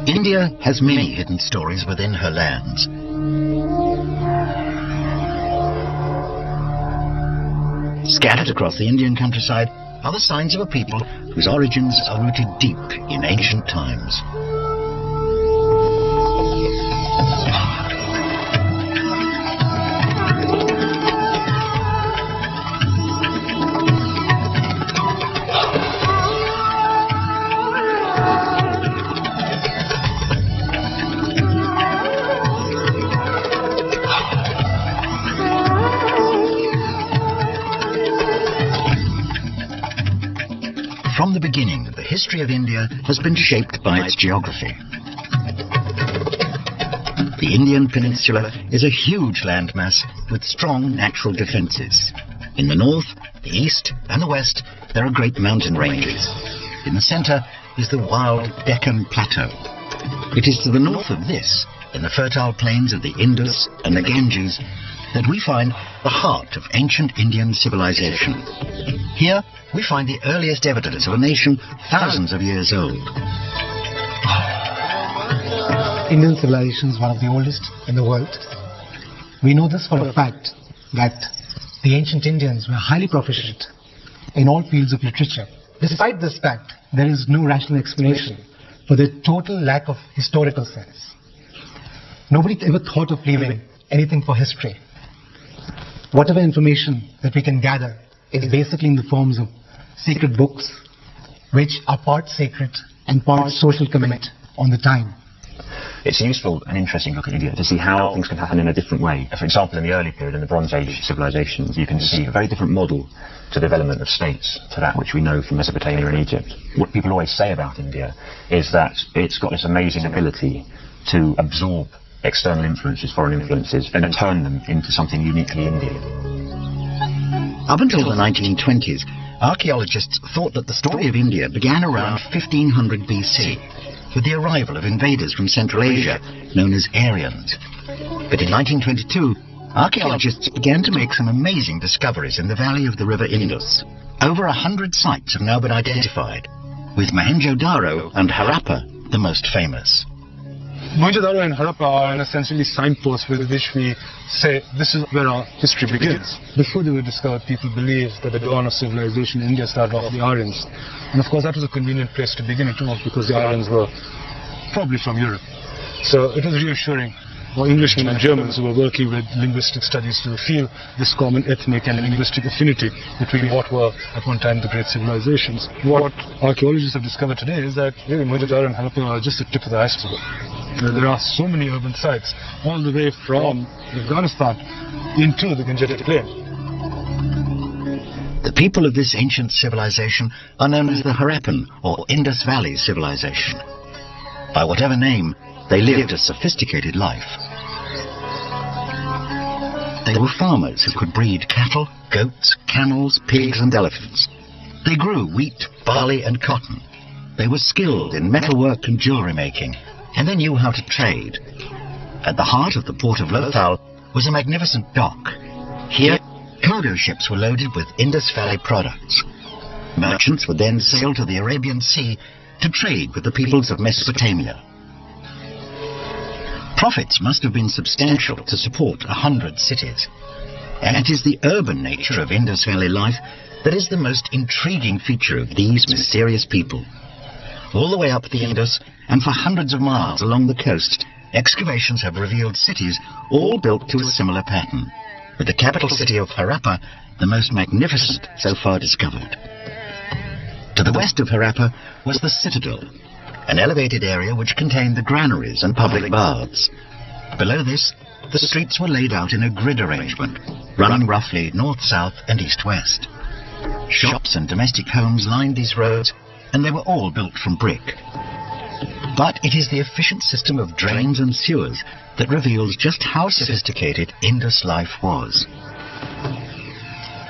India has many hidden stories within her lands. Scattered across the Indian countryside are the signs of a people whose origins are rooted deep in ancient times. From the beginning, the history of India has been shaped by its geography. The Indian peninsula is a huge landmass with strong natural defences. In the north, the east and the west, there are great mountain ranges. In the centre is the wild Deccan Plateau. It is to the north of this, in the fertile plains of the Indus and the Ganges, that we find the heart of ancient Indian civilization. Here, we find the earliest evidence of a nation thousands of years old. Indian civilization is one of the oldest in the world. We know this for a fact that the ancient Indians were highly proficient in all fields of literature. Despite this fact, there is no rational explanation for the total lack of historical sense. Nobody ever thought of leaving anything for history. Whatever information that we can gather is basically in the forms of sacred books, which are part sacred and part social comment on the time. It's a useful and interesting look at India to see how things can happen in a different way. For example, in the early period, in the Bronze Age civilizations, you can see a very different model to development of states to that which we know from Mesopotamia and Egypt. What people always say about India is that it's got this amazing ability to absorb external influences, foreign influences, and turn them into something uniquely Indian. Up until the 1920s, archaeologists thought that the story of India began around 1500 BC, with the arrival of invaders from Central Asia, known as Aryans. But in 1922, archaeologists began to make some amazing discoveries in the valley of the river Indus. Over 100 sites have now been identified, with Mohenjo-daro and Harappa the most famous. Mohenjo-daro and Harappa are essentially signposts with which we say this is where our history begins. Before they were discovered, people believed that the dawn of civilization in India started off the Aryans. And of course that was a convenient place to begin it off because the Aryans were probably from Europe. So it was reassuring for Englishmen and Germans who were working with linguistic studies to feel this common ethnic and linguistic affinity between what were at one time the great civilizations. What archaeologists have discovered today is that really Mohenjo-daro and Harappa are just the tip of the iceberg. There are so many urban sites all the way from Afghanistan into the Gangetic Plain. The people of this ancient civilization are known as the Harappan or Indus Valley civilization. By whatever name, they lived a sophisticated life. They were farmers who could breed cattle, goats, camels, pigs and elephants. They grew wheat, barley and cotton. They were skilled in metalwork and jewellery making, and they knew how to trade. At the heart of the port of Lothal was a magnificent dock. Here, cargo ships were loaded with Indus Valley products. Merchants would then sail to the Arabian Sea to trade with the peoples of Mesopotamia. Profits must have been substantial to support 100 cities. And it is the urban nature of Indus Valley life that is the most intriguing feature of these mysterious people. All the way up the Indus and for hundreds of miles along the coast, excavations have revealed cities all built to a similar pattern, with the capital city of Harappa the most magnificent so far discovered. To the west of Harappa was the citadel, an elevated area which contained the granaries and public baths. Below this, the streets were laid out in a grid arrangement, running roughly north-south and east-west. Shops and domestic homes lined these roads, and they were all built from brick. But it is the efficient system of drains and sewers that reveals just how sophisticated Indus life was.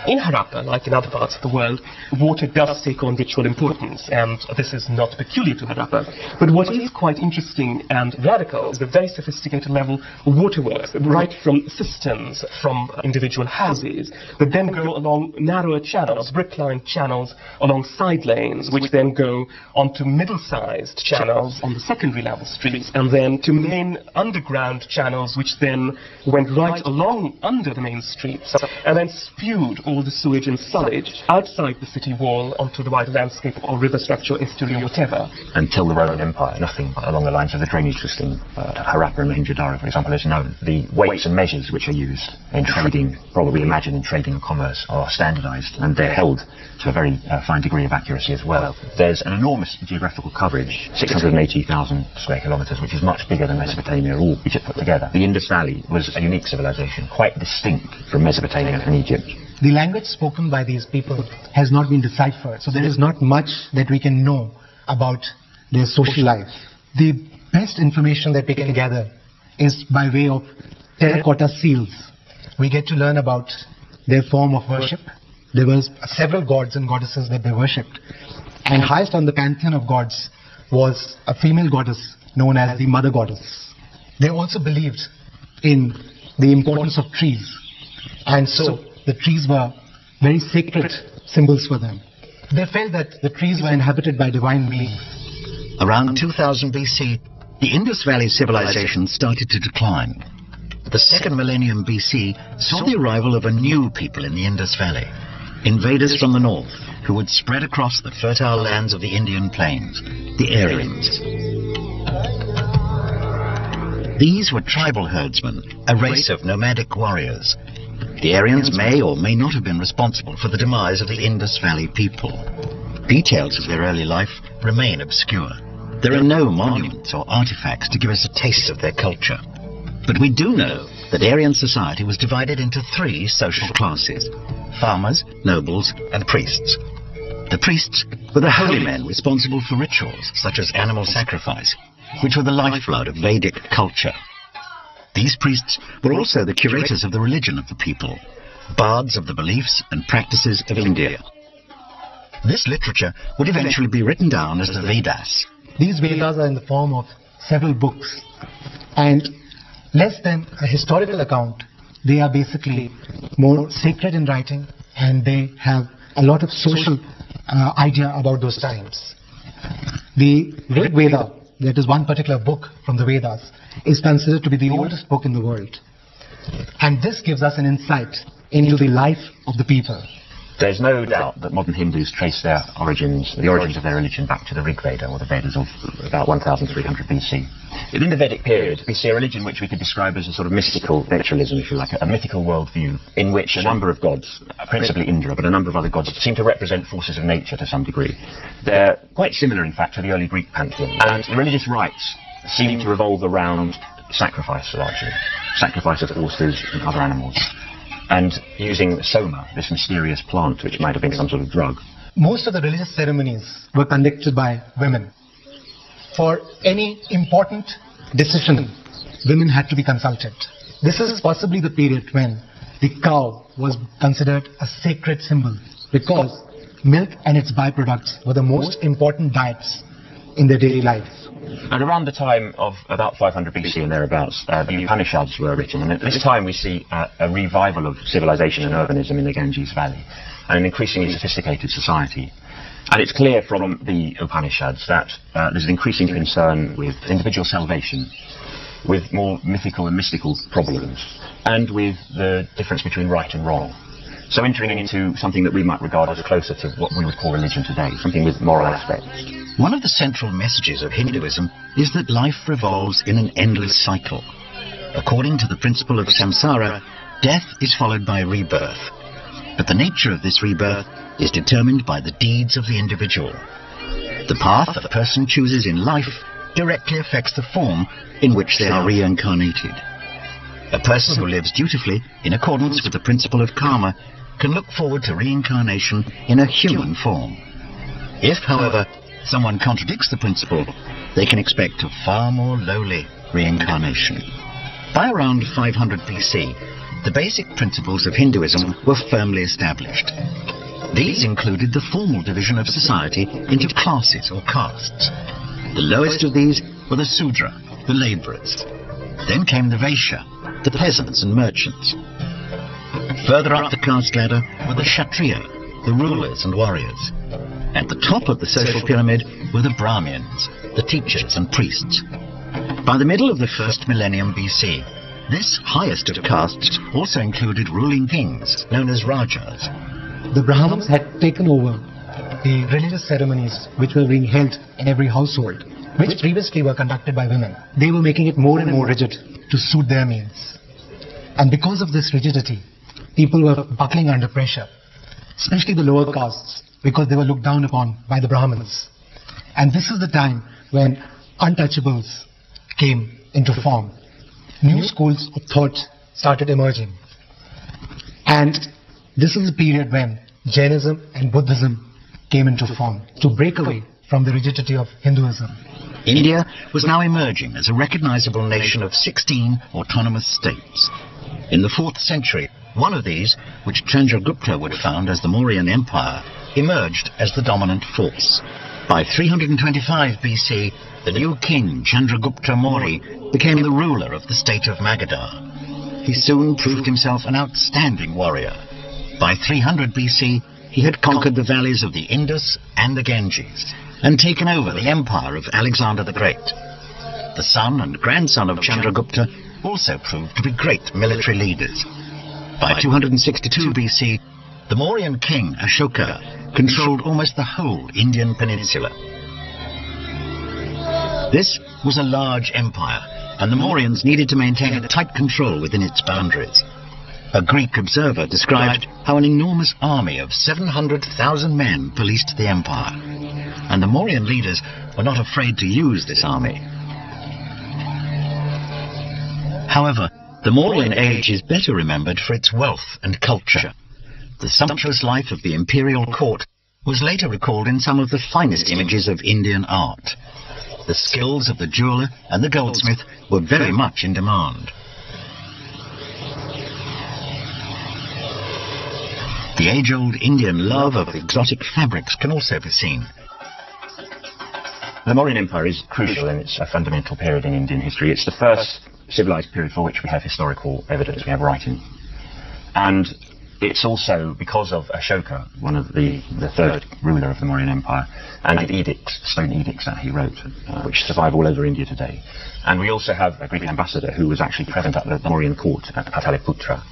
In Harappa, like in other parts of the world, water does take on ritual importance, and this is not peculiar to Harappa. But what is quite interesting and radical is the very sophisticated level of waterworks, right from cisterns, from individual houses, that then go along narrower channels, brick-lined channels along side lanes, which then go onto middle-sized channels on the secondary level streets, and then to main underground channels, which then went right along under the main streets, and then spewed all the sewage and sludge outside the city wall onto the wider landscape or river structure, estuary, or whatever. Until the Roman Empire, nothing along the lines of the drainage system, Harappa and Mohenjo-daro, for example, is known. The weights and measures which are used in trading, probably imagined in trading and commerce, are standardized, and they're held to a very fine degree of accuracy as well. There's an enormous geographical coverage, 680,000 square kilometers, which is much bigger than Mesopotamia, all Egypt put together. The Indus Valley was a unique civilization, quite distinct from Mesopotamia and Egypt. The language spoken by these people has not been deciphered, so there is not much that we can know about their social life. The best information that we can gather is by way of terracotta seals. We get to learn about their form of worship. There were several gods and goddesses that they worshipped, and highest on the pantheon of gods was a female goddess known as the mother goddess. They also believed in the importance of trees, and so the trees were very sacred symbols for them. They felt that the trees were inhabited by divine beings. Around 2000 BC, the Indus Valley civilization started to decline. The second millennium BC saw the arrival of a new people in the Indus Valley, invaders from the north, who would spread across the fertile lands of the Indian plains, the Aryans. These were tribal herdsmen, a race of nomadic warriors. The Aryans may or may not have been responsible for the demise of the Indus Valley people. Details of their early life remain obscure. There are no monuments or artifacts to give us a taste of their culture. But we do know that Aryan society was divided into three social classes: farmers, nobles, and priests. The priests were the holy men responsible for rituals such as animal sacrifice, which were the lifeblood of Vedic culture. These priests were also the curators of the religion of the people, bards of the beliefs and practices of India. This literature would eventually be written down as the Vedas. These Vedas are in the form of several books, and less than a historical account. They are basically more sacred in writing, and they have a lot of social idea about those times. The Rig Veda, that is one particular book from the Vedas, is considered to be the oldest book in the world. And this gives us an insight into the life of the people. There's no doubt that modern Hindus trace their origins, the origins of their religion, back to the Rig Veda, or the Vedas of about 1300 BC. In the Vedic period, we see a religion which we could describe as a sort of mystical naturalism, if you like, a mythical worldview, in which a number of gods, principally Indra, but a number of other gods, seem to represent forces of nature to some degree. They're quite similar, in fact, to the early Greek pantheon, and the religious rites seem to revolve around sacrifice, largely. Sacrifice of horses and other animals. And using soma, this mysterious plant, which might have been some sort of drug. Most of the religious ceremonies were conducted by women. For any important decision, women had to be consulted. This is possibly the period when the cow was considered a sacred symbol, because milk and its byproducts were the most important diets in their daily life. And around the time of about 500 BC and thereabouts, the Upanishads were written. And at this time we see a revival of civilization and urbanism in the Ganges Valley, and an increasingly sophisticated society. And it's clear from the Upanishads that there's an increasing concern with individual salvation, with more mythical and mystical problems, and with the difference between right and wrong. So entering into something that we might regard as closer to what we would call religion today, something with moral aspects. One of the central messages of Hinduism is that life revolves in an endless cycle. According to the principle of samsara, death is followed by rebirth. But the nature of this rebirth is determined by the deeds of the individual. The path a person chooses in life directly affects the form in which they are reincarnated. A person who lives dutifully, in accordance with the principle of karma, can look forward to reincarnation in a human form. If, however, someone contradicts the principle, they can expect a far more lowly reincarnation. By around 500 BC, the basic principles of Hinduism were firmly established. These included the formal division of society into classes or castes. The lowest of these were the Sudra, the labourers. Then came the Vaishya, the peasants and merchants. Further up the caste ladder were the Kshatriya, the rulers and warriors. At the top of the social pyramid were the Brahmins, the teachers and priests. By the middle of the first millennium BC, this highest of castes also included ruling kings, known as Rajas. The Brahmins had taken over the religious ceremonies which were being held in every household, which previously were conducted by women. They were making it more and more rigid to suit their means. And because of this rigidity, people were buckling under pressure, especially the lower castes, because they were looked down upon by the Brahmins. And this is the time when untouchables came into form. New schools of thought started emerging. And this is the period when Jainism and Buddhism came into form to break away from the rigidity of Hinduism. India was now emerging as a recognizable nation of 16 autonomous states. In the 4th century, one of these, which Chandragupta would found as the Mauryan Empire, emerged as the dominant force. By 325 BC, the new king, Chandragupta Maurya, became the ruler of the state of Magadha. He soon proved himself an outstanding warrior. By 300 BC, he had conquered the valleys of the Indus and the Ganges, and taken over the empire of Alexander the Great. The son and grandson of Chandragupta also proved to be great military leaders. By 262 BC, the Mauryan king Ashoka controlled almost the whole Indian peninsula. This was a large empire, and the Mauryans needed to maintain a tight control within its boundaries. A Greek observer described how an enormous army of 700,000 men policed the empire, and the Mauryan leaders were not afraid to use this army. However, the Mauryan age is better remembered for its wealth and culture. The sumptuous life of the imperial court was later recalled in some of the finest images of Indian art. The skills of the jeweller and the goldsmith were very much in demand. The age-old Indian love of exotic fabrics can also be seen. The Mauryan Empire is crucial and it's a fundamental period in Indian history. It's the first civilized period for which we have historical evidence, we have writing. And it's also because of Ashoka, one of the third ruler of the Mauryan Empire, and the edicts, stone edicts that he wrote, which survive all over India today. And we also have a Greek ambassador who was actually present at the Mauryan court at Pataliputra,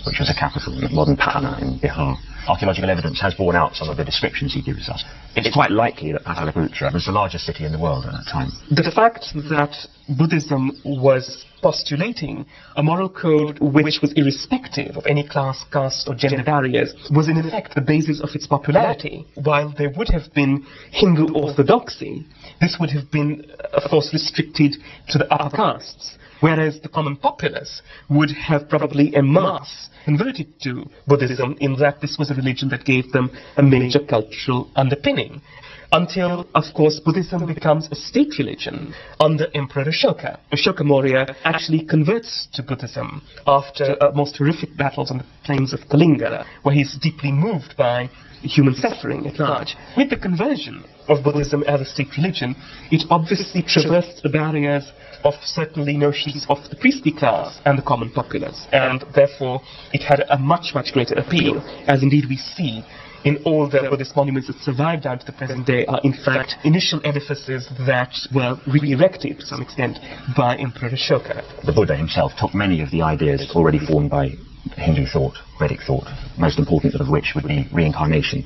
which was a capital in modern Patna in Bihar. Archaeological evidence has borne out some of the descriptions he gives us. It's quite likely that Pataliputra was the largest city in the world at that time. The fact that Buddhism was postulating a moral code which was irrespective of any class, caste or gender barriers was in effect the basis of its popularity. While there would have been Hindu orthodoxy, this would have been, of course, restricted to the upper castes, whereas the common populace would have probably en masse converted to Buddhism, in that this was a religion that gave them a major cultural underpinning. Until, of course, Buddhism becomes a state religion under Emperor Ashoka. Ashoka Maurya actually converts to Buddhism after most horrific battles on the plains of Kalinga, where he's deeply moved by human suffering at large. With the conversion of Buddhism as a state religion, it obviously traversed the barriers of certainly notions of the priestly class and the common populace, and therefore it had a much, much greater appeal, as indeed we see in all the Buddhist monuments that survive down to the present day are in fact initial edifices that were re-erected to some extent by Emperor Ashoka. The Buddha himself took many of the ideas already formed by Hindu thought, Vedic thought, most important of which would be reincarnation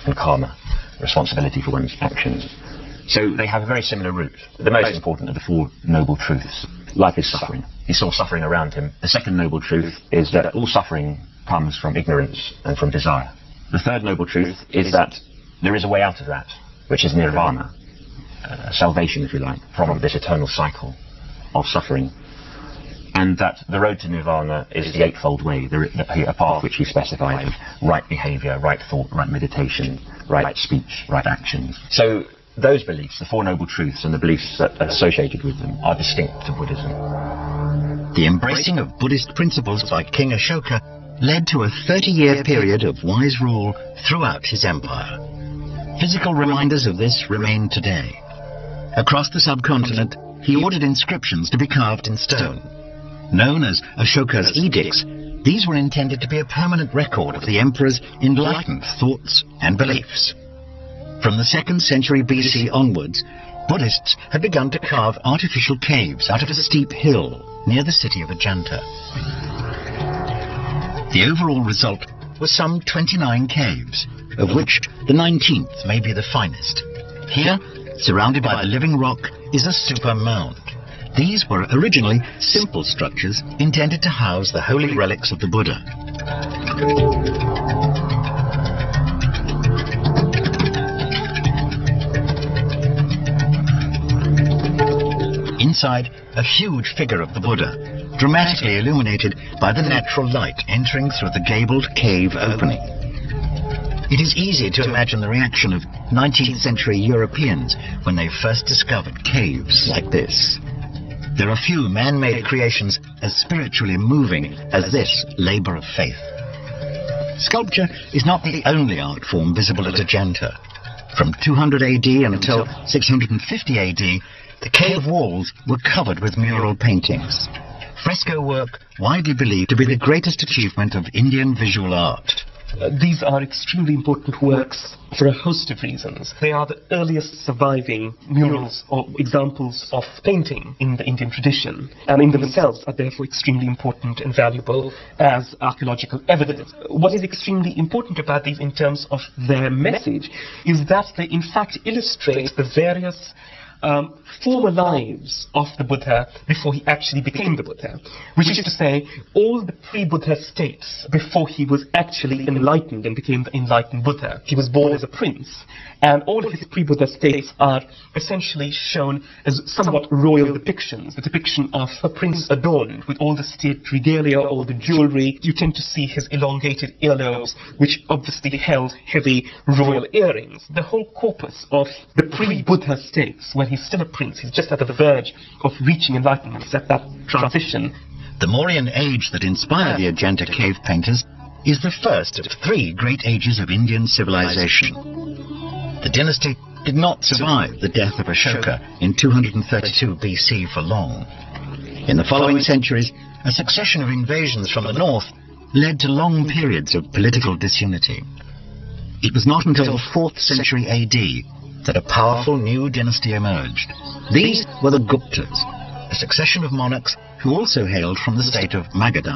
and karma, responsibility for one's actions. So they have a very similar root. The most important of the four noble truths. Life is suffering. He saw suffering around him. The second noble truth is that all suffering comes from ignorance and from desire. The third noble truth is that there is a way out of that, which is nirvana, salvation, if you like, from this eternal cycle of suffering. And that the road to nirvana is the eightfold way, a path which he specified of right behavior, right thought, right meditation, right speech, right actions. So those beliefs, the Four Noble Truths and the beliefs that are associated with them, are distinct to Buddhism. The embracing of Buddhist principles by King Ashoka led to a 30-year period of wise rule throughout his empire. Physical reminders of this remain today. Across the subcontinent, he ordered inscriptions to be carved in stone. Known as Ashoka's edicts, these were intended to be a permanent record of the emperor's enlightened thoughts and beliefs. From the 2nd century BC onwards, Buddhists had begun to carve artificial caves out of a steep hill near the city of Ajanta. The overall result was some 29 caves, of which the 19th may be the finest. Here, surrounded by the living rock, is a super mound. These were originally simple structures intended to house the holy relics of the Buddha. Inside, a huge figure of the Buddha, dramatically illuminated by the natural light entering through the gabled cave opening. It is easy to imagine the reaction of 19th century Europeans when they first discovered caves like this. There are few man-made creations as spiritually moving as this labour of faith. Sculpture is not the only art form visible at Ajanta. From 200 AD until 650 AD, the cave walls were covered with mural paintings. Fresco work widely believed to be the greatest achievement of Indian visual art. These are extremely important works for a host of reasons. They are the earliest surviving murals or examples of painting in the Indian tradition, and in themselves are therefore extremely important and valuable as archaeological evidence. What is extremely important about these in terms of their message is that they in fact illustrate the various former lives of the Buddha before he actually became the Buddha, which is to say, all the pre-Buddha states before he was actually enlightened and became the enlightened Buddha. He was born as a prince, and all of his pre-Buddha states are essentially shown as somewhat royal depictions, the depiction of a prince adorned with all the state regalia, all the jewelry. You tend to see his elongated earlobes, which obviously held heavy royal earrings. The whole corpus of the pre-Buddha states, when he's still a prince, he's just at the verge of reaching enlightenment, he's at that transition. The Mauryan age that inspired the Ajanta cave painters is the first of 3 great ages of Indian civilization. The dynasty did not survive the death of Ashoka in 232 BC for long. In the following centuries, a succession of invasions from the north led to long periods of political disunity. It was not until the 4th century AD that a powerful new dynasty emerged. These were the Guptas, a succession of monarchs who also hailed from the state of Magadha,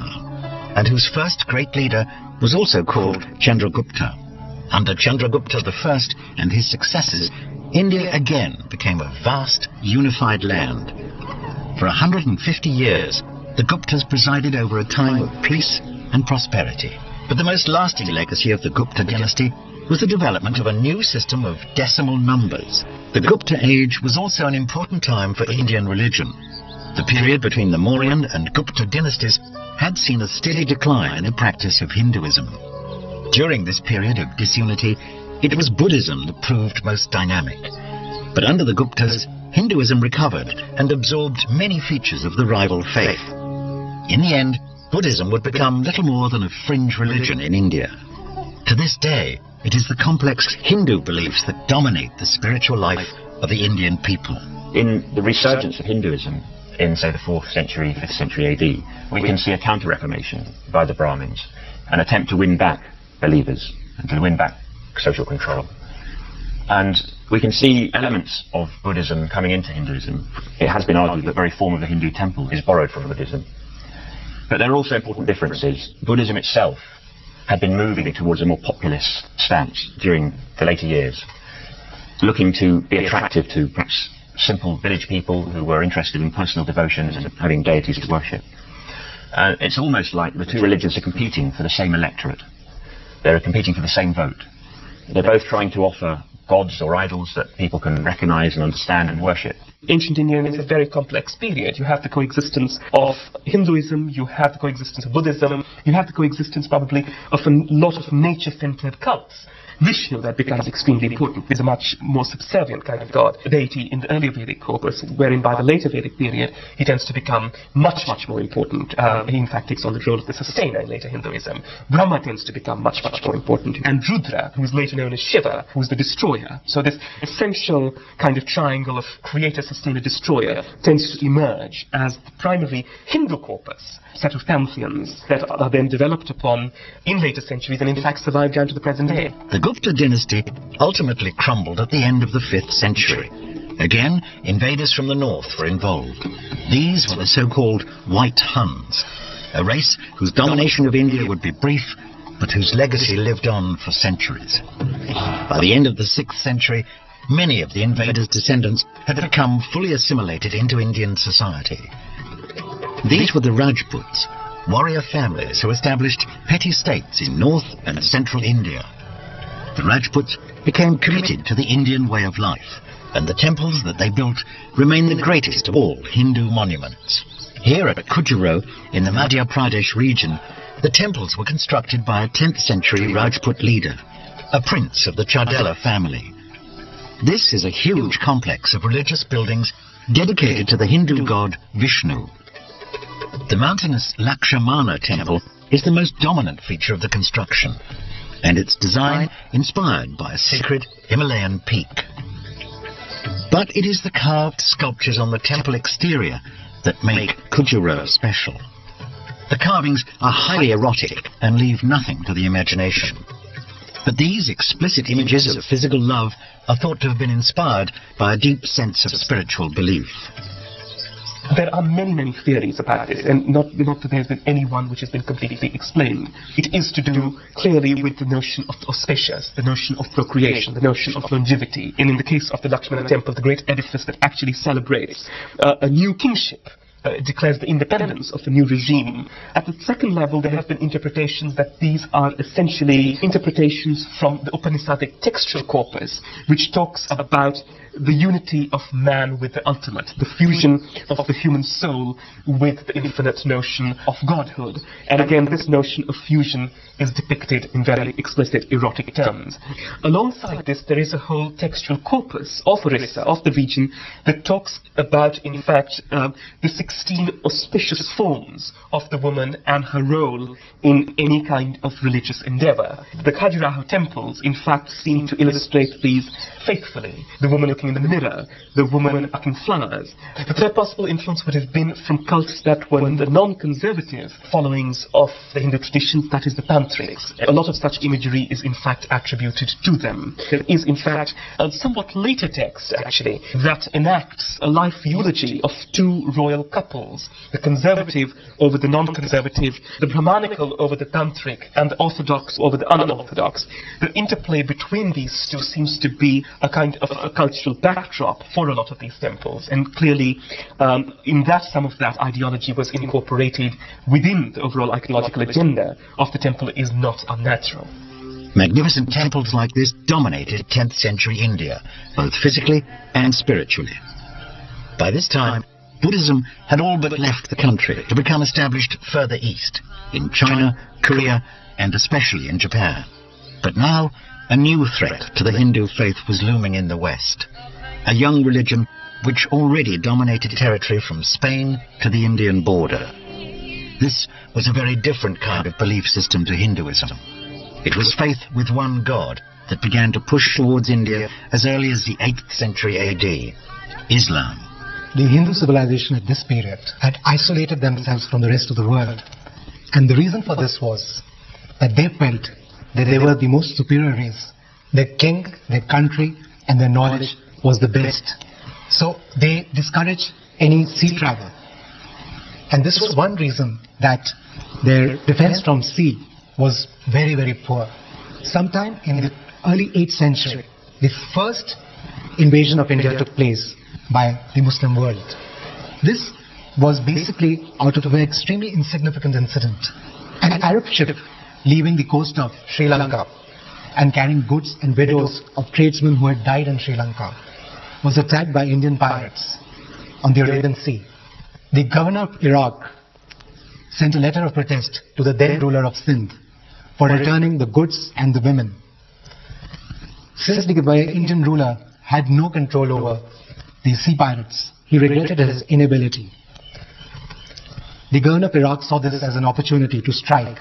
and whose first great leader was also called Chandragupta. Under Chandragupta I and his successors, India again became a vast, unified land. For 150 years, the Guptas presided over a time of peace and prosperity. But the most lasting legacy of the Gupta dynasty was the development of a new system of decimal numbers. The Gupta age was also an important time for Indian religion. The period between the Mauryan and Gupta dynasties had seen a steady decline in the practice of Hinduism. During this period of disunity, it was Buddhism that proved most dynamic. But under the Guptas, Hinduism recovered and absorbed many features of the rival faith. In the end, Buddhism would become little more than a fringe religion in India. To this day, it is the complex Hindu beliefs that dominate the spiritual life of the Indian people. In the resurgence of Hinduism in, say, the 4th century, 5th century AD, we can see a counter-reformation by the Brahmins, an attempt to win back believers and to win back social control. And we can see elements of Buddhism coming into Hinduism. It has been argued that the very form of the Hindu temple is borrowed from Buddhism. But there are also important differences. Buddhism itself had been moving towards a more populist stance during the later years, looking to be attractive to perhaps simple village people who were interested in personal devotions and having deities to worship. It's almost like the 2 religions are competing for the same electorate. They're competing for the same vote. They're both trying to offer gods or idols that people can recognize and understand and worship. Ancient India is a very complex period. You have the coexistence of Hinduism, you have the coexistence of Buddhism, you have the coexistence probably of a lot of nature-centered cults. Vishnu that becomes extremely important. Is a much more subservient kind of god, a deity in the earlier Vedic corpus, wherein by the later Vedic period he tends to become much more important. He in fact takes on the role of the sustainer in later Hinduism. Brahma tends to become much more important. And Rudra, who is later known as Shiva, who is the destroyer. So this essential kind of triangle of creator, sustainer, destroyer tends to emerge as the primary Hindu corpus, set of pantheons that are then developed upon in later centuries and in fact survive down to the present day. The Gupta dynasty ultimately crumbled at the end of the 5th century. Again, invaders from the north were involved. These were the so-called White Huns, a race whose domination of India would be brief, but whose legacy lived on for centuries. By the end of the 6th century, many of the invaders' descendants had become fully assimilated into Indian society. These were the Rajputs, warrior families who established petty states in north and central India. The Rajputs became committed to the Indian way of life, and the temples that they built remain the greatest of all Hindu monuments. Here at Khajuraho, in the Madhya Pradesh region, the temples were constructed by a 10th century Rajput leader, a prince of the Chadela family. This is a huge complex of religious buildings dedicated to the Hindu god Vishnu. The mountainous Lakshmana temple is the most dominant feature of the construction, and its design inspired by a sacred Himalayan peak. But it is the carved sculptures on the temple exterior that make Khajuraho special. The carvings are highly erotic and leave nothing to the imagination. But these explicit images of physical love are thought to have been inspired by a deep sense of spiritual belief. There are many theories about this, and not that there's been any one which has been completely explained. It is to do clearly with the notion of auspicious, the notion of procreation, the notion of longevity. And in the case of the Lakshmana temple, the great edifice that actually celebrates a new kingship, declares the independence of the new regime. At the second level, there have been interpretations that these are essentially interpretations from the Upanishadic textual corpus, which talks about the unity of man with the ultimate, the fusion of the human soul with the infinite notion of godhood. And again, this notion of fusion is depicted in very explicit erotic terms. Alongside this, there is a whole textual corpus of Orissa, of the region, that talks about, in fact, the 16 auspicious forms of the woman and her role in any kind of religious endeavor. The Khajuraho temples, in fact, seem to illustrate these faithfully. The woman looking in the mirror, the woman plucking flowers. The third possible influence would have been from cults that were in the non-conservative followings of the Hindu traditions, that is the Tantrics. A lot of such imagery is in fact attributed to them. There is in fact a somewhat later text, actually, that enacts a life eulogy of two royal couples, the conservative over the non-conservative, the Brahmanical over the Tantric, and the Orthodox over the unorthodox. The interplay between these two seems to be a kind of a cultural backdrop for a lot of these temples, and clearly in that some of that ideology was incorporated within the overall iconographical agenda of the temple is not unnatural. Magnificent temples like this dominated 10th century India, both physically and spiritually. By this time, Buddhism had all but left the country to become established further east, in China, Korea, and especially in Japan. But now, a new threat to the Hindu faith was looming in the West. A young religion which already dominated territory from Spain to the Indian border. This was a very different kind of belief system to Hinduism. It was faith with one god that began to push towards India as early as the 8th century AD, Islam. The Hindu civilization at this period had isolated themselves from the rest of the world. And the reason for this was that they felt that they were the most superior race. Their king, their country, and their knowledge was the best. So they discouraged any sea travel. And this was one reason that their defense from sea was very poor. Sometime in the early 8th century, the first invasion of India took place by the Muslim world. This was basically out of an extremely insignificant incident. An Arab ship leaving the coast of Sri Lanka and carrying goods and widows of tradesmen who had died in Sri Lanka was attacked by Indian pirates on the Arabian Sea. The governor of Iraq sent a letter of protest to the then ruler of Sindh for returning the goods and the women. Since the Indian ruler had no control over the sea pirates, he regretted his inability. The governor of Iraq saw this as an opportunity to strike,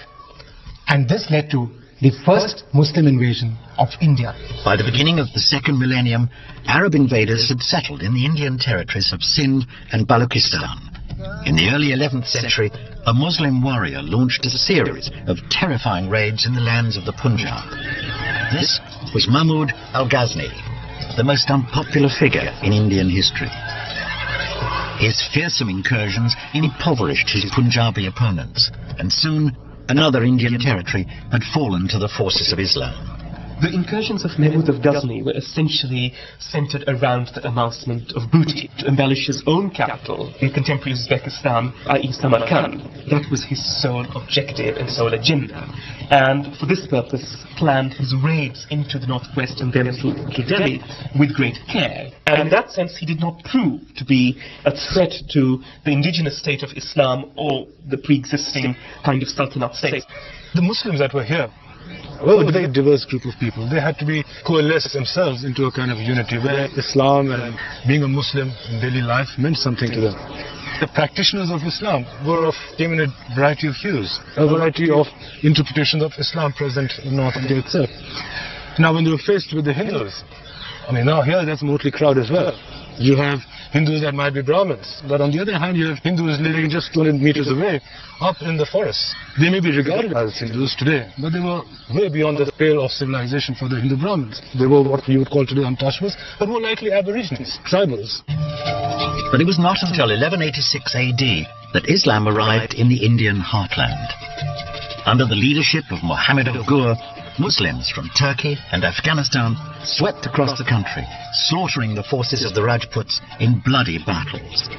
and this led to the first Muslim invasion of India. By the beginning of the second millennium, Arab invaders had settled in the Indian territories of Sindh and Balochistan. In the early 11th century, a Muslim warrior launched a series of terrifying raids in the lands of the Punjab. This was Mahmud al-Ghazni, the most unpopular figure in Indian history. His fearsome incursions impoverished his Punjabi opponents, and soon another Indian territory had fallen to the forces of Islam. The incursions of Mahmud of Ghazni were essentially centered around the amassment of booty to embellish his own capital in contemporary Uzbekistan, i.e. Samarkand. That was his sole objective and sole agenda. And for this purpose, planned his raids into the northwest and then to Delhi with great care. And in that sense, he did not prove to be a threat to the indigenous state of Islam or the pre-existing kind of Sultanate state. The Muslims that were here were a very diverse group of people. They had to be coalesced themselves into a kind of unity where Islam and being a Muslim in daily life meant something to them. The practitioners of Islam came in a variety of hues, a variety of interpretations of Islam present in North India itself. Now when they were faced with the Hindus, now here that's motley crowd as well. You have Hindus that might be Brahmins, but on the other hand you have Hindus living just 200 meters away, up in the forests. They may be regarded as Hindus today, but they were way beyond the pale of civilization for the Hindu Brahmins. They were what you would call today untouchables, but more likely aborigines, tribals. But it was not until 1186 AD that Islam arrived in the Indian heartland. Under the leadership of Muhammad of Ghur, Muslims from Turkey and Afghanistan swept across the country, slaughtering the forces of the Rajputs in bloody battles.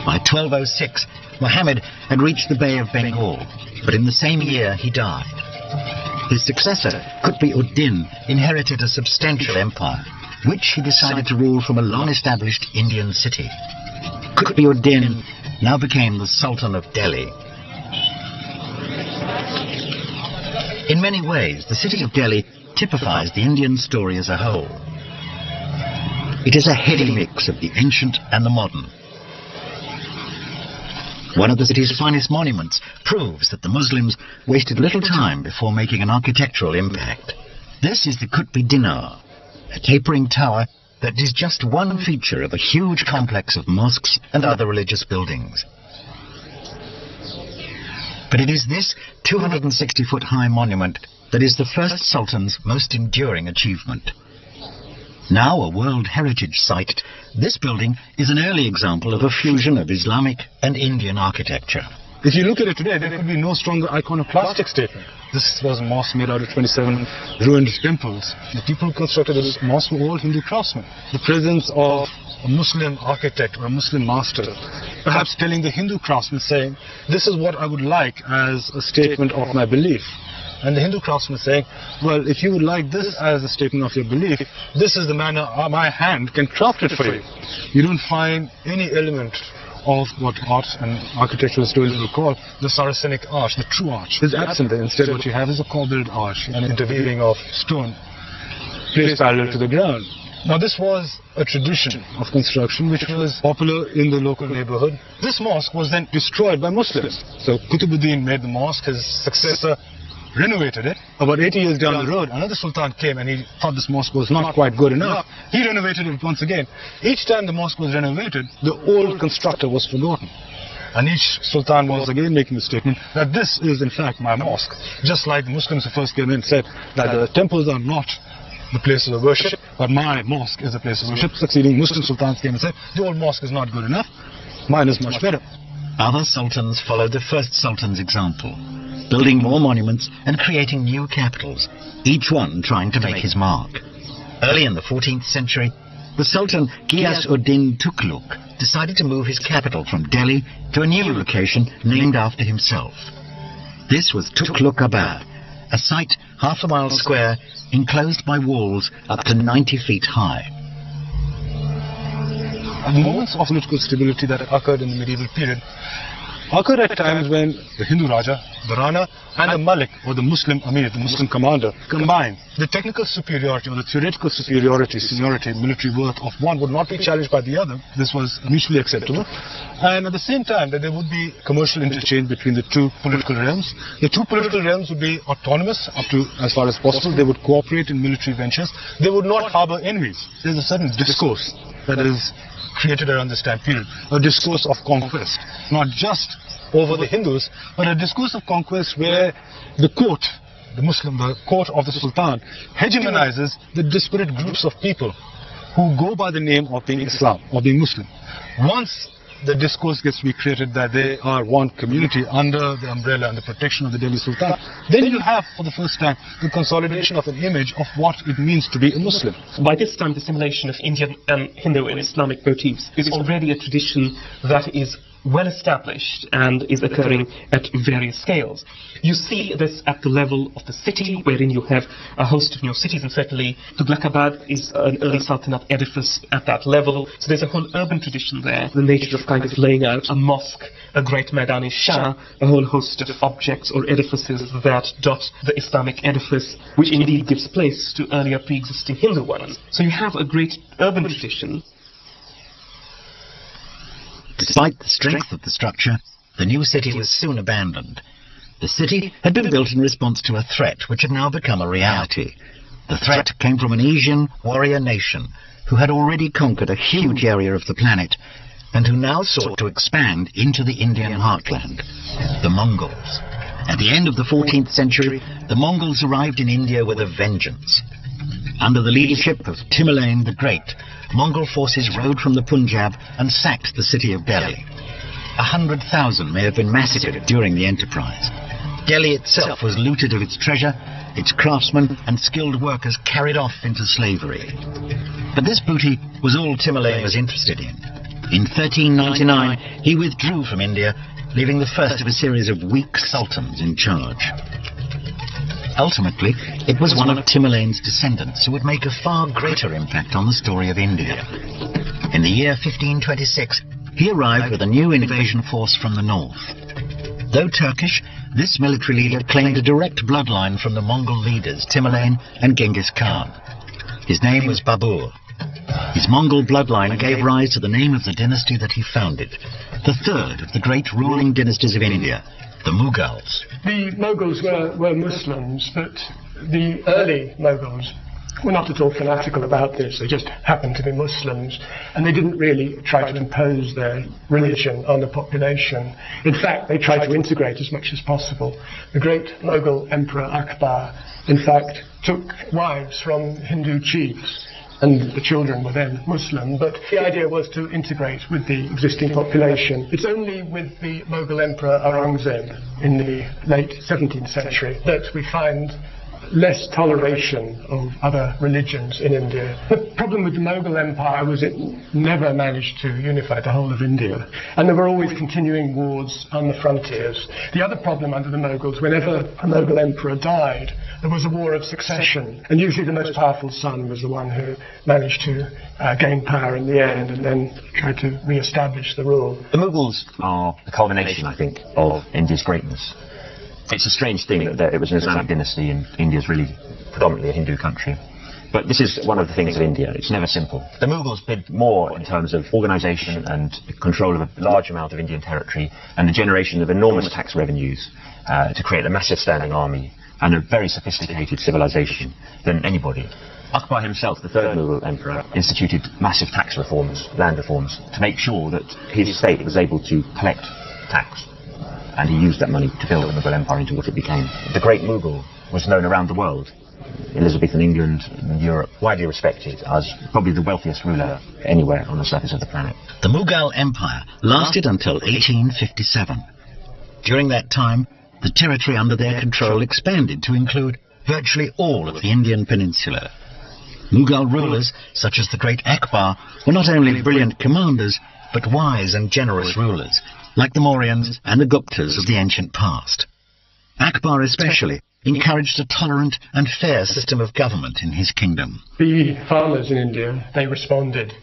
By 1206, Muhammad had reached the Bay of Bengal, but in the same year he died. His successor, Qutb-ud-Din, inherited a substantial empire, which he decided to rule from a long-established Indian city. Qutb-ud-Din now became the Sultan of Delhi. In many ways, the city of Delhi typifies the Indian story as a whole. It is a heady mix of the ancient and the modern. One of the city's finest monuments proves that the Muslims wasted little time before making an architectural impact. This is the Qutb Dinar, a tapering tower that is just one feature of a huge complex of mosques and other religious buildings. But it is this 260-foot high monument that is the first sultan's most enduring achievement. Now a World Heritage Site, this building is an early example of a fusion of Islamic and Indian architecture. If you look at it today, there could be no stronger iconoclastic statement. This was a mosque made out of 27 ruined temples. The people who constructed this mosque were all Hindu craftsmen. The presence of a Muslim architect or a Muslim master, perhaps telling the Hindu craftsman, saying, this is what I would like as a statement of my belief. And the Hindu craftsman saying, well, if you would like this as a statement of your belief, this is the manner my hand can craft it for you. You don't find any element of what art and architectural stories will call the Saracenic arch, the true arch, is absent there. Instead, what you have is a corbelled arch, an interweaving of stone placed parallel to the ground. Now, this was a tradition of construction which was popular in the local neighborhood. This mosque was then destroyed by Muslims. So Qutb-ud-Din made the mosque, his successor renovated it. About 80 years down the road, another sultan came and he thought this mosque was not quite good enough. He renovated it once again. Each time the mosque was renovated, the old constructor was forgotten. And each sultan was again making the statement that this is in fact my mosque. Just like the Muslims who first came in said that the temples are not the places of worship, but my mosque is the place of worship. Succeeding Muslim sultans came and said, the old mosque is not good enough, mine is much better. Other sultans followed the first sultan's example, building more monuments and creating new capitals, each one trying to make his mark. Early in the 14th century, the Sultan Ghiyas-ud-Din Tughluq decided to move his capital from Delhi to a new location named after himself. This was Tughlaq-Abad, a site half a mile square, enclosed by walls up to 90 feet high. The moments of political stability that occurred in the medieval period occurred at times when the Hindu Raja, the Rana, and the Malik, or the Muslim Amir, the Muslim commander, combined. The technical superiority or the theoretical superiority, seniority, military worth of one would not be challenged by the other. This was mutually acceptable. And at the same time, that there would be commercial interchange between the two political realms. The two political realms would be autonomous up to as far as possible. They would cooperate in military ventures. They would not harbor enemies. There's a certain discourse that is created around this time period, a discourse of conquest, not just over the Hindus, but a discourse of conquest where the court, the court of the Sultan, hegemonizes the disparate groups of people who go by the name of being Islam, or being Muslim. Once the discourse gets recreated that they are one community under the umbrella and the protection of the Delhi Sultan, then you have for the first time the consolidation of an image of what it means to be a Muslim. By this time, the assimilation of Indian and Hindu and Islamic motifs is already a tradition that is well established and is occurring at various scales. You see this at the level of the city, wherein you have a host of new cities, and certainly Tughlaqabad is an early Sultanate edifice at that level. So there's a whole urban tradition there, the nature of kind of laying out a mosque, a great Maidan-e-Shah, a whole host of objects or edifices that dot the Islamic edifice, which indeed gives place to earlier pre-existing Hindu ones. So you have a great urban tradition. Despite the strength of the structure, the new city was soon abandoned. The city had been built in response to a threat which had now become a reality. The threat came from an Asian warrior nation who had already conquered a huge area of the planet and who now sought to expand into the Indian heartland, the Mongols. At the end of the 14th century, the Mongols arrived in India with a vengeance. Under the leadership of Tamerlane the Great, Mongol forces rode from the Punjab and sacked the city of Delhi. 100,000 may have been massacred during the enterprise. Delhi itself was looted of its treasure, its craftsmen and skilled workers carried off into slavery. But this booty was all Tamerlane was interested in. In 1399, he withdrew from India, leaving the first of a series of weak sultans in charge. Ultimately, it was one of Tamerlane's descendants who would make a far greater impact on the story of India. In the year 1526, he arrived with a new invasion force from the north. Though Turkish, this military leader claimed a direct bloodline from the Mongol leaders Tamerlane and Genghis Khan. His name was Babur. His Mongol bloodline gave rise to the name of the dynasty that he founded, the third of the great ruling dynasties of India, the Mughals. The Mughals were Muslims, but the early Mughals were not at all fanatical about this. They just happened to be Muslims, and they didn't really try to impose their religion on the population. In fact, they tried to integrate as much as possible. The great Mughal Emperor Akbar, in fact, took wives from Hindu chiefs, and the children were then Muslim, but the idea was to integrate with the existing population. It's only with the Mughal Emperor Aurangzeb in the late 17th century that we find less toleration of other religions in India. The problem with the Mughal Empire was it never managed to unify the whole of India, and there were always continuing wars on the frontiers. The other problem under the Mughals, whenever a Mughal emperor died, there was a war of succession, and usually the most powerful son was the one who managed to gain power in the end and then try to re-establish the rule. The Mughals are the culmination, I think, of India's greatness. It's a strange thing that it was an Islamic dynasty and India's really predominantly a Hindu country. But this is one of the things of India. It's never simple. The Mughals did more in terms of organisation and control of a large amount of Indian territory and the generation of enormous tax revenues to create a massive standing army and a very sophisticated civilization than anybody. Akbar himself, the third Mughal emperor, instituted massive tax reforms, land reforms, to make sure that his state was able to collect tax. And he used that money to build the Mughal Empire into what it became. The great Mughal was known around the world. Elizabethan England and Europe, widely respected as probably the wealthiest ruler anywhere on the surface of the planet. The Mughal Empire lasted until 1857. During that time, the territory under their control expanded to include virtually all of the Indian peninsula. Mughal rulers, such as the great Akbar, were not only brilliant commanders, but wise and generous rulers, like the Mauryans and the Guptas of the ancient past. Akbar especially encouraged a tolerant and fair system of government in his kingdom. The farmers in India, they responded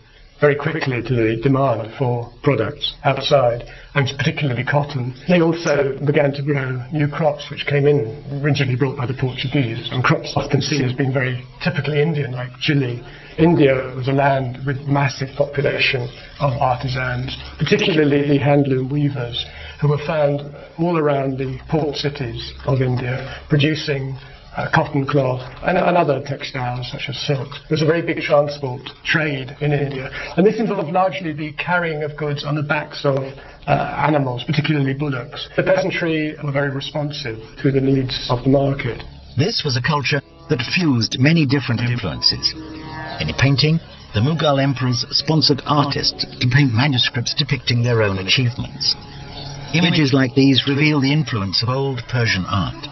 very quickly to the demand for products outside, and particularly cotton. They also began to grow new crops which came in, originally brought by the Portuguese, and crops often seen as being very typically Indian, like chili. India was a land with massive population of artisans, particularly the handloom weavers, who were found all around the port cities of India, producing cotton cloth and other textiles such as silk. There was a very big transport trade in India, and this involved largely the carrying of goods on the backs of animals, particularly bullocks. The peasantry were very responsive to the needs of the market. This was a culture that fused many different influences. In painting, the Mughal emperors sponsored artists to paint manuscripts depicting their own achievements. Images like these reveal the influence of old Persian art,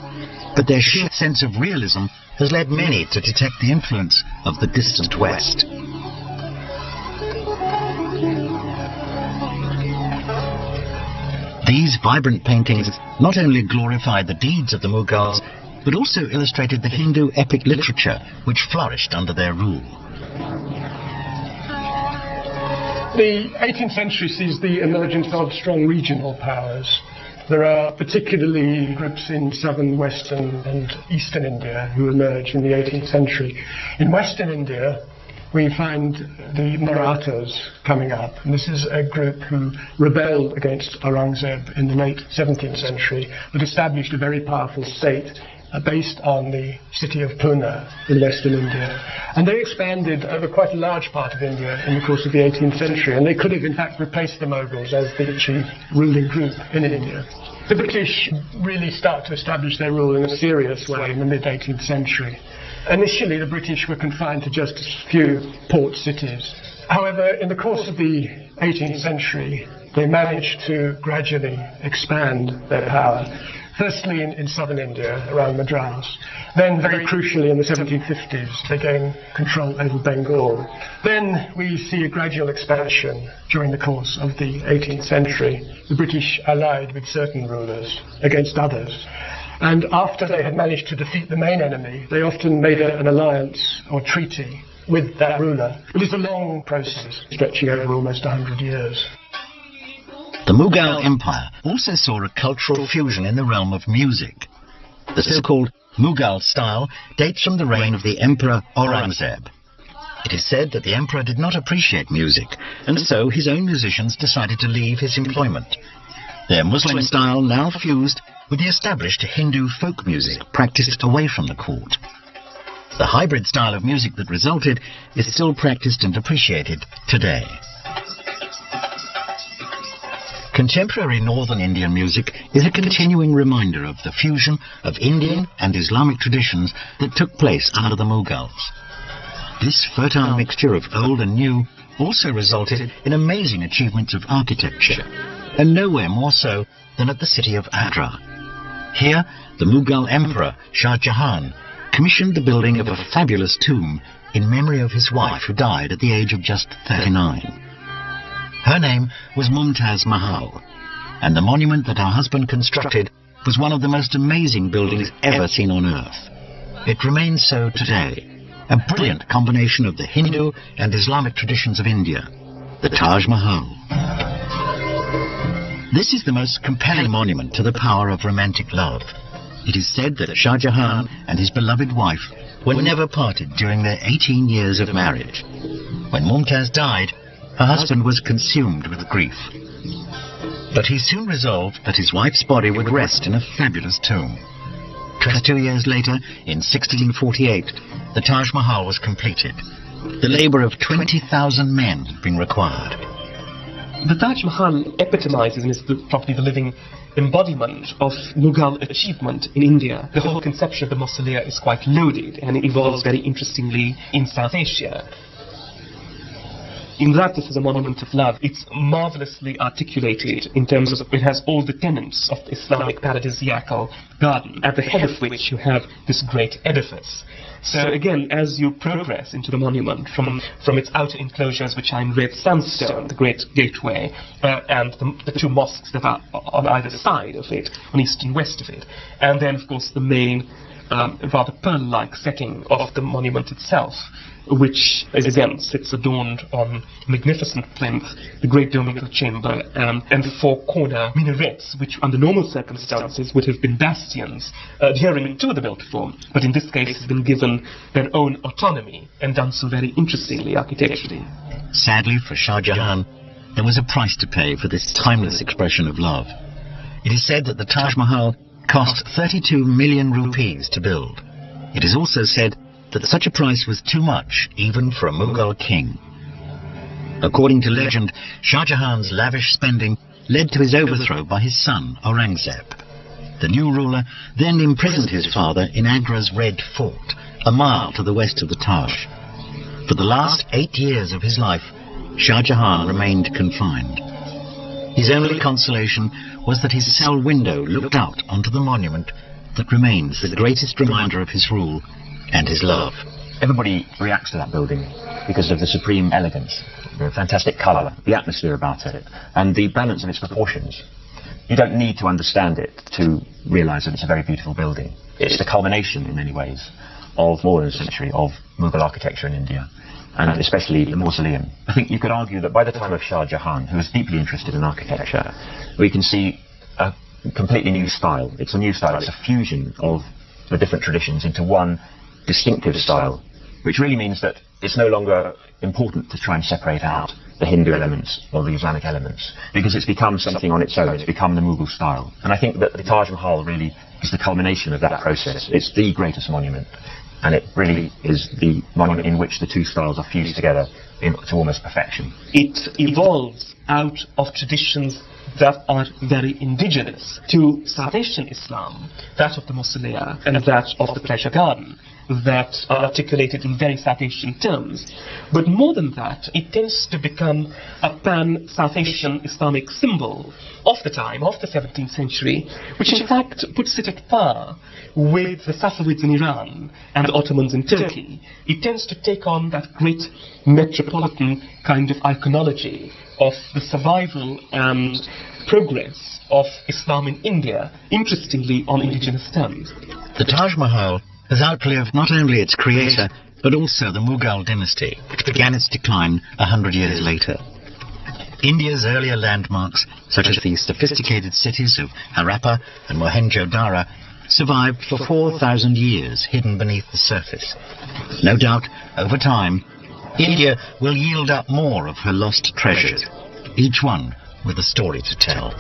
but their sheer sense of realism has led many to detect the influence of the distant West. These vibrant paintings not only glorified the deeds of the Mughals, but also illustrated the Hindu epic literature which flourished under their rule. The 18th century sees the emergence of strong regional powers. There are particularly groups in southern, western and eastern India who emerge in the 18th century. In western India, we find the Marathas coming up, and this is a group who rebelled against Aurangzeb in the late 17th century, but established a very powerful state based on the city of Pune in western India. And they expanded over quite a large part of India in the course of the 18th century, and they could have in fact replaced the Mughals as the chief ruling group in India. The British really start to establish their rule in a serious way in the mid-18th century. Initially, the British were confined to just a few port cities. However, in the course of the 18th century, they managed to gradually expand their power. Firstly in southern India, around Madras. Then, very crucially, in the 1750s, they gain control over Bengal. Then we see a gradual expansion during the course of the 18th century. The British allied with certain rulers against others. And after they had managed to defeat the main enemy, they often made an alliance or treaty with that ruler. It is a long process, stretching over almost 100 years. The Mughal Empire also saw a cultural fusion in the realm of music. The so-called Mughal style dates from the reign of the Emperor Aurangzeb. It is said that the emperor did not appreciate music, and so his own musicians decided to leave his employment. Their Muslim style now fused with the established Hindu folk music practiced away from the court. The hybrid style of music that resulted is still practiced and appreciated today. Contemporary northern Indian music is a continuing reminder of the fusion of Indian and Islamic traditions that took place under the Mughals. This fertile mixture of old and new also resulted in amazing achievements of architecture, and nowhere more so than at the city of Agra. Here, the Mughal Emperor Shah Jahan commissioned the building of a fabulous tomb in memory of his wife who died at the age of just 39. Her name was Mumtaz Mahal, and the monument that her husband constructed was one of the most amazing buildings ever seen on Earth. It remains so today, a brilliant combination of the Hindu and Islamic traditions of India, the Taj Mahal. This is the most compelling monument to the power of romantic love. It is said that Shah Jahan and his beloved wife were never parted during their 18 years of marriage. When Mumtaz died, her husband was consumed with grief. But he soon resolved that his wife's body would rest in a fabulous tomb. 22 years later, in 1648, the Taj Mahal was completed. The labor of 20,000 men had been required. The Taj Mahal epitomizes and is probably the living embodiment of Mughal achievement in India. The whole conception of the mausolea is quite loaded, and it evolves very interestingly in South Asia. In that this is a monument of love. It's marvelously articulated in terms of it has all the tenets of the Islamic paradisiacal garden, at the head of which you have this great edifice. So again, as you progress into the monument, from its outer enclosures, which are in red sandstone, the great gateway, and the two mosques that are on either side of it, on east and west of it, and then of course the main rather pearl-like setting of the monument itself, which again sits adorned on magnificent plinth, the great dominical chamber, and the four corner minarets, which under normal circumstances would have been bastions adhering to the built form, but in this case have been given their own autonomy and done so very interestingly architecturally. Sadly for Shah Jahan, there was a price to pay for this timeless expression of love. It is said that the Taj Mahal cost 32 million rupees to build. It is also said that such a price was too much even for a Mughal king. According to legend, Shah Jahan's lavish spending led to his overthrow by his son Aurangzeb. The new ruler then imprisoned his father in Agra's Red Fort, a mile to the west of the Taj. For the last 8 years of his life, Shah Jahan remained confined. His only consolation was that his cell window looked out onto the monument that remains the greatest reminder of his rule and his love. Everybody reacts to that building because of the supreme elegance, the fantastic colour, the atmosphere about it, and the balance of its proportions. You don't need to understand it to realise that it's a very beautiful building. It's the culmination, in many ways, of more than a century of Mughal architecture in India, and especially the mausoleum. I think you could argue that by the time of Shah Jahan, who was deeply interested in architecture, we can see a completely new style. It's a new style, it's a fusion of the different traditions into one distinctive style, which really means that it's no longer important to try and separate out the Hindu elements or the Islamic elements, because it's become something on its own. It's become the Mughal style. And I think that the Taj Mahal really is the culmination of that process. It's the greatest monument, and it really is the monument in which the two styles are fused together to almost perfection. It evolves out of traditions that are very indigenous to South Asian Islam, that of the mausolea and that of the pleasure garden, that are articulated in very South Asian terms. But more than that, it tends to become a pan-South Asian Islamic symbol of the time, of the 17th century, which in fact puts it at par with the Safavids in Iran and the Ottomans in Turkey. It tends to take on that great metropolitan kind of iconology of the survival and progress of Islam in India, interestingly on indigenous terms. The Taj Mahal has outlived not only its creator, but also the Mughal dynasty, which began its decline 100 years later. India's earlier landmarks, such as the sophisticated cities of Harappa and Mohenjo-Daro, survived for 4,000 years hidden beneath the surface. No doubt, over time, India will yield up more of her lost treasures, each one with a story to tell.